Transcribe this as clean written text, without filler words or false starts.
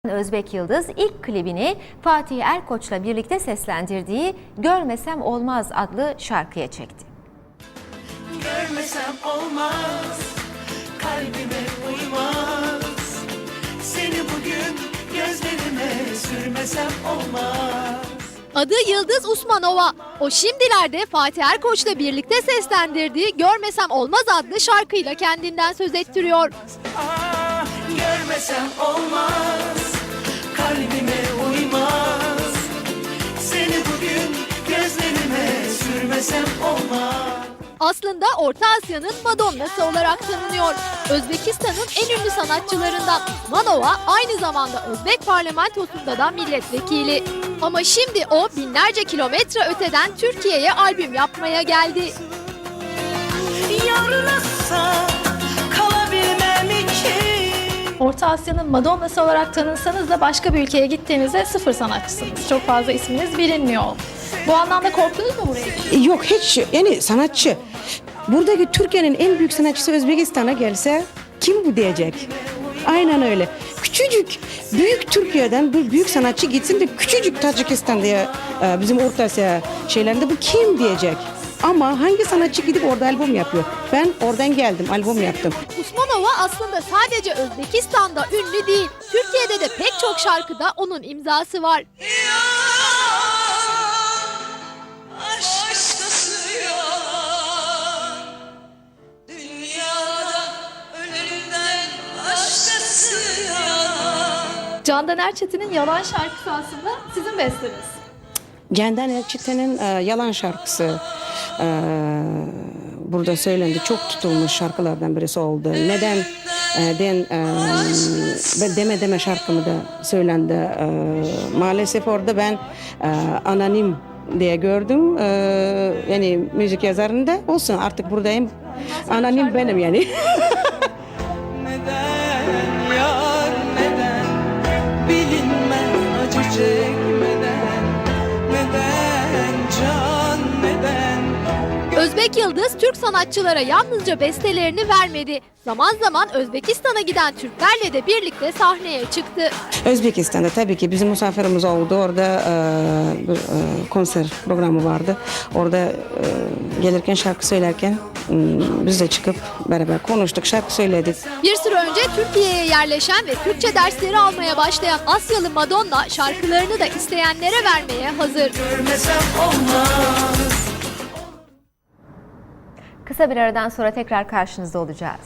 Özbek Yıldız ilk klibini Fatih Erkoç'la birlikte seslendirdiği Görmesem Olmaz adlı şarkıya çekti. Görmesem olmaz, kalbime uymaz. Seni bugün gözlerime sürmesem olmaz. Adı Yıldız Usmanova. O şimdilerde Fatih Erkoç'la birlikte seslendirdiği Görmesem Olmaz adlı şarkıyla kendinden söz ettiriyor. Görmesem olmaz, kalbime uymaz. Seni bugün gözlerime sürmesem olmaz. Aslında Orta Asya'nın Madonna'sı olarak tanınıyor. Özbekistan'ın en ünlü sanatçılarından Usmanova aynı zamanda Özbek parlamentosunda da milletvekili. Ama şimdi o binlerce kilometre öteden Türkiye'ye albüm yapmaya geldi. Yarılasa kalabilmem için. Orta Asya'nın Madonna'sı olarak tanınsanız da başka bir ülkeye gittiğinizde sıfır sanatçısınız. Çok fazla isminiz bilinmiyor. Bu anlamda korktunuz mu buraya? Yok hiç, yani sanatçı. Buradaki Türkiye'nin en büyük sanatçısı Özbekistan'a gelse kim bu diyecek? Aynen öyle. Küçücük, büyük Türkiye'den bir büyük sanatçı gitsin de küçücük Tacikistan diye bizim Orta Asya şeylerinde bu kim diyecek? Ama hangi sanatçı gidip orada albüm yapıyor? Ben oradan geldim, albüm yaptım. Usmanova aslında sadece Özbekistan'da ünlü değil. Türkiye'de de pek çok şarkıda onun imzası var. Candan Erçetin'in Yalan şarkısı aslında sizin besteniz. Candan Erçetin'in Yalan şarkısı burada söylendi. Çok tutulmuş şarkılardan birisi oldu. Neden deme deme şarkımı da söylendi. Maalesef orada ben anonim diye gördüm. Yani müzik yazarında olsun artık buradayım. Anonim benim yani. Neden yar neden bilinmez acı çekmeden, neden can neden. Özbek Yıldız Türk sanatçılara yalnızca bestelerini vermedi. Zaman zaman Özbekistan'a giden Türklerle de birlikte sahneye çıktı. Özbekistan'da tabii ki bizim misafirimiz oldu. Orada bir konser programı vardı. Orada gelirken şarkı söylerken biz de çıkıp beraber konuştuk, şarkı söyledik. Bir süre önce Türkiye'ye yerleşen ve Türkçe dersleri almaya başlayan Asyalı Madonna şarkılarını da isteyenlere vermeye hazır. Görmesem olmaz. Kısa bir aradan sonra tekrar karşınızda olacağız.